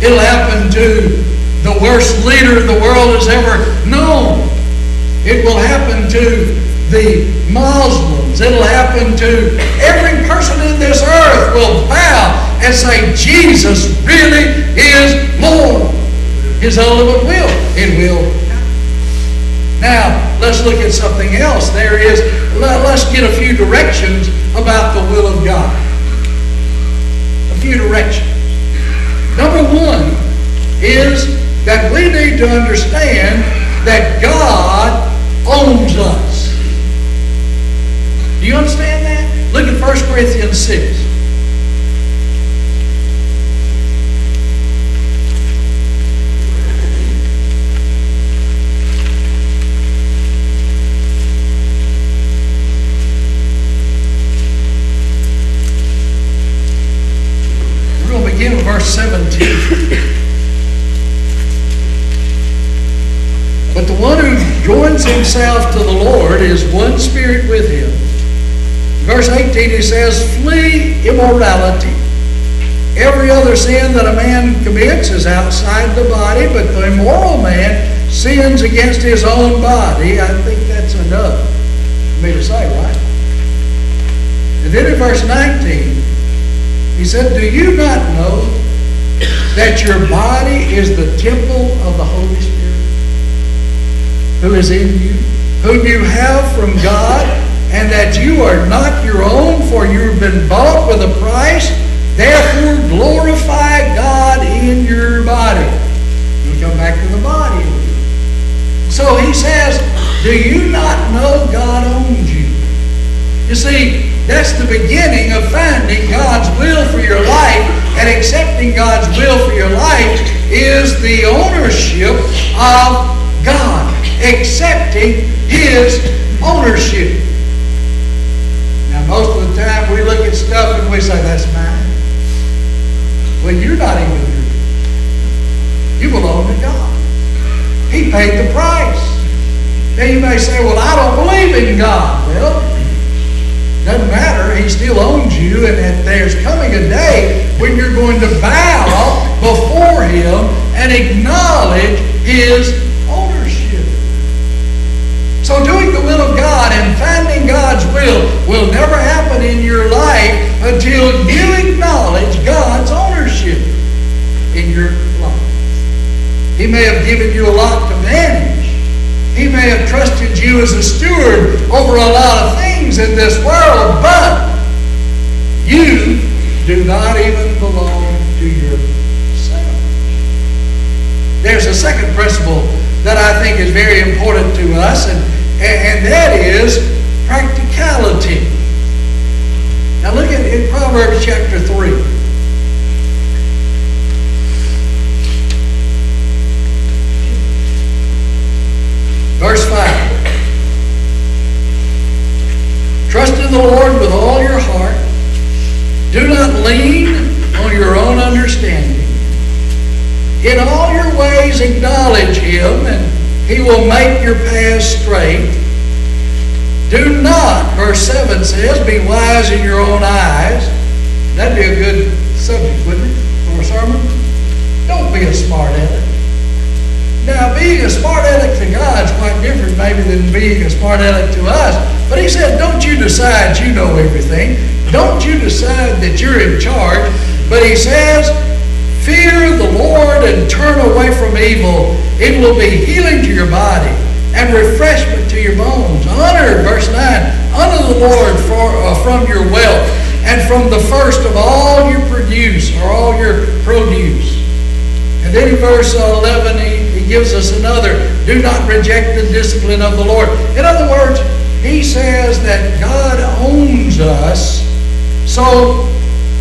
It'll happen to the worst leader the world has ever known. It will happen to the Muslims. It'll happen to every person in this earth will bow and say, Jesus really is Lord. His ultimate will. It will happen. Now, let's look at something else. Let's get a few directions about the will of God. A few directions. Number one is that we need to understand that God owns us. Do you understand that? Look at 1 Corinthians 6. We're going to begin with verse 17. But the one who joins himself to the Lord is one spirit with him. Verse 18, he says, flee immorality. Every other sin that a man commits is outside the body, but the immoral man sins against his own body. I think that's enough for me to say, right? And then in verse 19, he said, do you not know that your body is the temple of the Holy Spirit, who is in you, whom you have from God, and that you are not your own, for you have been bought with a price. Therefore glorify God in your body. We come back to the body. So he says, do you not know God owns you? You see, that's the beginning of finding God's will for your life, and accepting God's will for your life is the ownership of God. Accepting His ownership. Now, most of the time we look at stuff and we say, that's mine. Well, you're not even yours. You belong to God. He paid the price. Now you may say, well, I don't believe in God. Well, doesn't matter. He still owns you, and that there's coming a day when you're going to bow before Him and acknowledge His ownership. So doing the will of God and finding God's will never happen in your life until you acknowledge God's ownership in your life. He may have given you a lot to manage. He may have trusted you as a steward over a lot of things in this world, but you do not even belong to yourself. There's a second principle that I think is very important to us, and that is practicality. Now look at in Proverbs chapter 3. Verse 5. Trust in the Lord with all your heart. Do not lean on your own understanding. In all your ways acknowledge Him, and He will make your paths straight. Do not, verse 7 says, be wise in your own eyes. That'd be a good subject, wouldn't it, for a sermon? Don't be a smart aleck. Now, being a smart aleck to God is quite different maybe than being a smart aleck to us. But he said, don't you decide you know everything. Don't you decide that you're in charge. But he says, fear the Lord and turn away from evil. It will be healing to your body and refreshment to your bones. Honor, verse 9, honor the Lord from your wealth and from the first of all your produce, or all your produce. And then in verse 11, he gives us another, do not reject the discipline of the Lord. In other words, he says that God owns us. So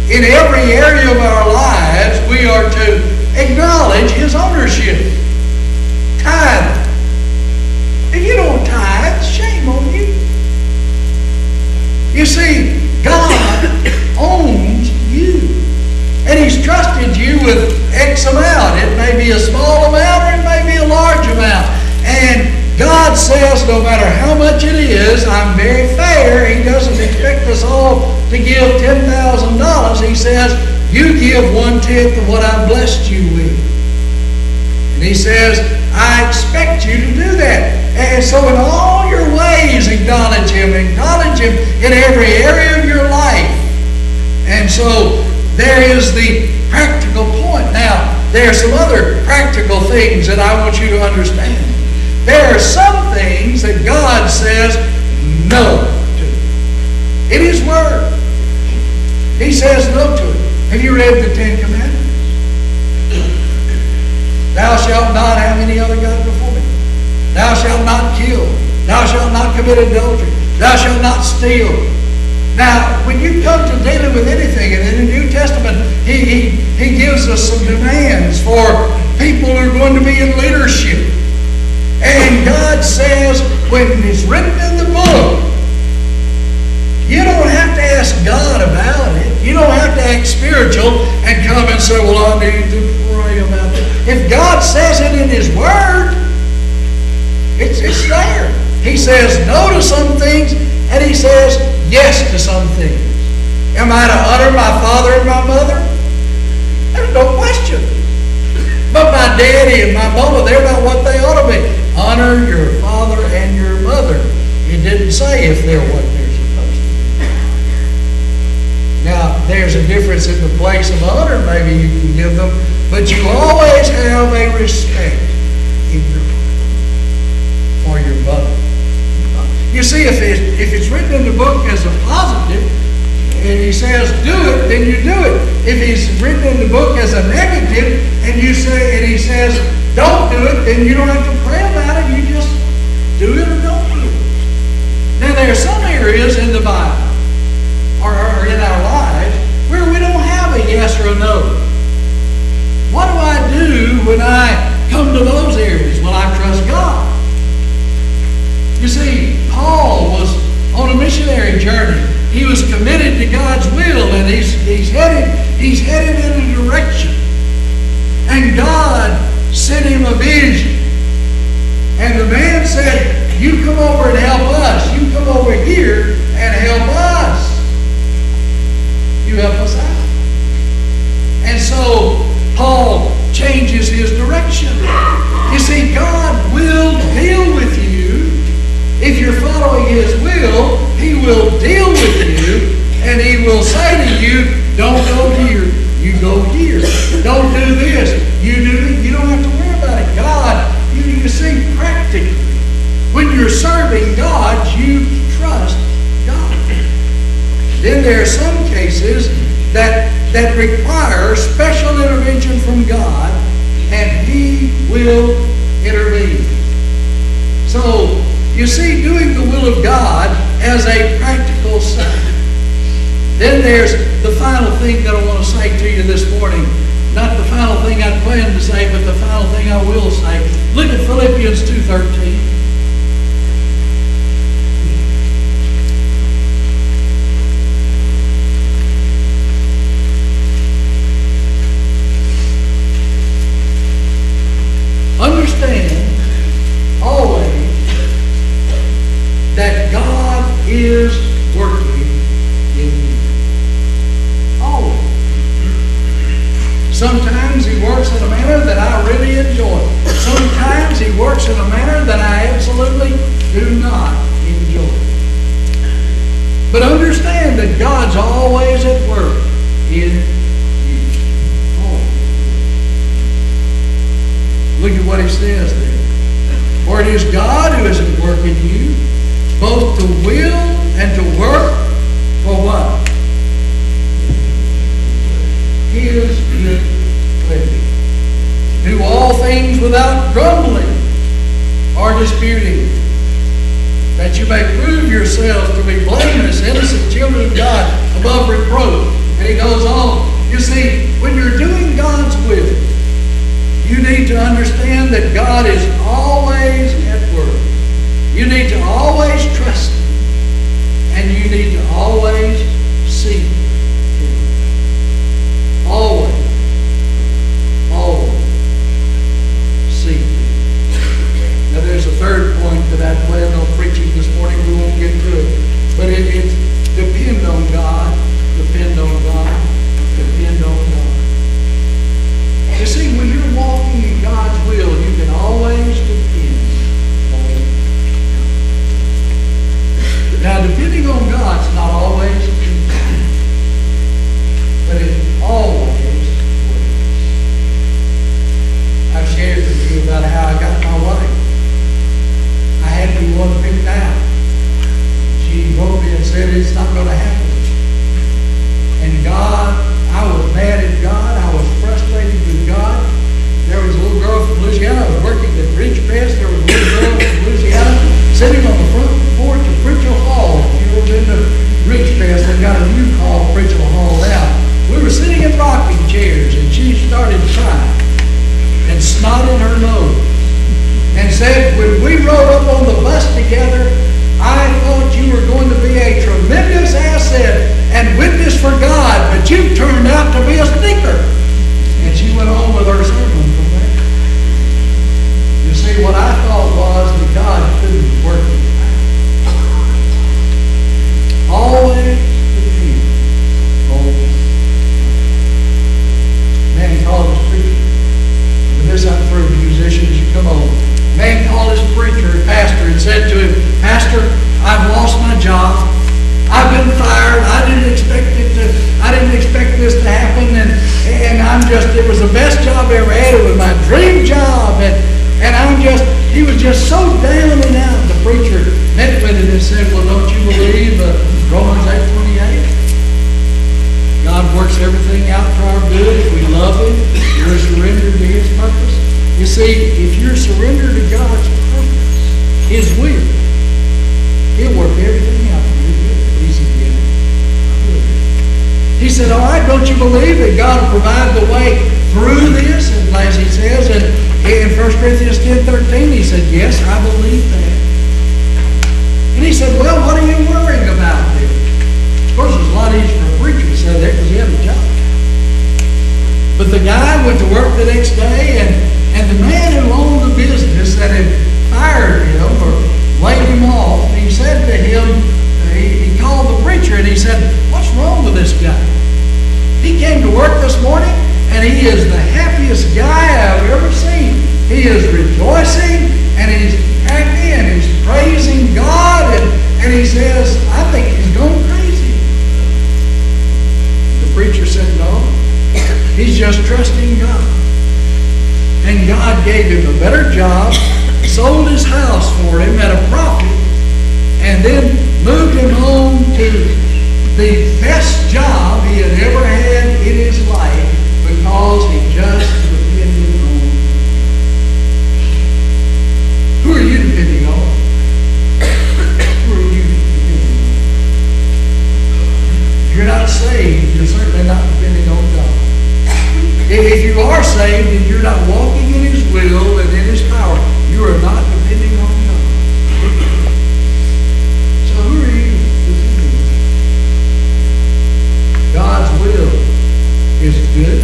in every area of our lives, we are to acknowledge His ownership. Tithe. If you don't tithe, shame on you. You see, God owns you. And He's trusted you with X amount. It may be a small amount or it may be a large amount. And God says no matter how much it is, I'm very fair. He doesn't expect us all to give $10,000. He says, you give 1/10 of what I've blessed you with. And he says, I expect you to do that. And so in all your ways, acknowledge Him. Acknowledge Him in every area of your life. And so there is the practical point. Now, there are some other practical things that I want you to understand. There are some things that God says no to. In His Word, He says no to it. Have you read the Ten Commandments? Thou shalt not have any other God before me. Thou shalt not kill. Thou shalt not commit adultery. Thou shalt not steal. Now, when you come to dealing with anything, and in the New Testament, he gives us some demands for people who are going to be in leadership. And God says, when it's written in the book, you don't have to ask God about it. You don't have to act spiritual and come and say, well, I need to pray about it. If God says it in His Word, it's there. He says no to some things, and He says yes to some things. Am I to honor my father and my mother? There's no question. But my daddy and my mama, they're not what they ought to be. Honor your father and your mother. It didn't say if they're what they're supposed to be. Now, there's a difference in the place of honor maybe you can give them, but you always have a respect in your heart for your mother. You see, if it's written in the book as a positive, and He says do it, then you do it. If it's written in the book as a negative, and He says don't do it, then you don't have to pray about it. You just do it or don't do it. Now, there are some areas in the Bible or in our lives where we don't have a yes or a no. What do I do when I come to those areas? Well, I trust God. You see, Paul was on a missionary journey. He was committed to God's will, and he's headed in a direction. And God sent him a vision. And the man said, you come over and help us. You come over here and help us. You help us out. And so Paul changes his direction. You see, God will deal with you. If you're following His will, He will deal with you, and He will say to you, don't go here, you go here. Don't do this, you do this. You don't have to worry about it. God, you see, practically, when you're serving God, you trust God. Then there are some cases that require special intervention from God, and He will intervene. So, you see, doing the will of God as a practical sign. Then there's the final thing that I want to say to you this morning. Not the final thing I planned to say, but the final thing I will say. Look at Philippians 2:13. Understand always that God is working in you. Always. Sometimes He works in a manner that I really enjoy. Sometimes He works in a manner that I absolutely do not enjoy. But understand that God's always at work in you. Always. Look at what He says there. For it is God who is at work in you, both to will and to work for what? His good pleasure. Do all things without grumbling or disputing, that you may prove yourselves to be blameless, innocent children of God, above reproach. And he goes on. You see, when you're doing God's will, you need to understand that God is always at work. You need to always trust Him. And you need to always seek Him. Always. Always. Seek Him. Now there's a third point that I planned on preaching this morning. We won't get to it. But it's depend on God. Depend on God. Depend on God. You see, when you're walking in God's will, stinker. And she went on with her sermon from there. You see, what I thought was that God couldn't work it out. Always depend on God. Man called his preacher. With this I'm through, musicians, you come on. Man called his preacher, pastor, and said to him, Pastor, I've lost my job. I've been fired. I didn't expect this to happen, and it was the best job I ever had. It was my dream job, and he was just so down and out. The preacher met with him and said, well, don't you believe Romans 8:28? God works everything out for our good if we love Him, we're surrendered to His purpose. You see, if you're surrendered to God's purpose, His will, He'll work everything out for your good. Easy to get it. He said, all right, don't you believe that God will provide the way through this? And as he says in 1 Corinthians 10:13, he said, yes, I believe that. And he said, well, what are you worrying about then? Of course, it's a lot easier for a preacher to say that because he had a job. But the guy went to work the next day, and the man who owned the business that had fired him or laid him off, he said to him, he called the preacher and he said, what's wrong with this guy? He came to work this morning and he is the happiest guy I've ever seen. He is rejoicing and he's happy and he's praising God, and he says, I think he's going crazy. The preacher said, no, he's just trusting God. And God gave him a better job, sold his house for him at a profit, and then moved him on to the best job he had ever had in his life because he just depended on God. Who are you depending on? Who are you depending on? If you're not saved, you're certainly not depending on God. If you are saved and you're not walking in His will and in His power, you are not depending on God. So who are you depending on? God's will is good,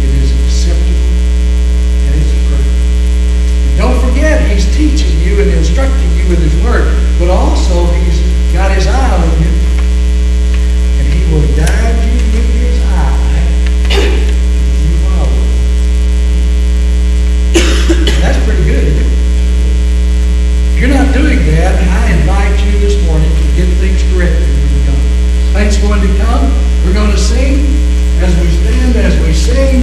it is acceptable, and it's perfect. And don't forget, He's teaching you and instructing you with His Word, but also He's got His eye on you, and He will guide you with His eye. You follow. That's pretty good, isn't it? If you're not doing that, I invite you this morning to get things corrected with God. Thanks going to come. We're going to sing as we stand, as we sing.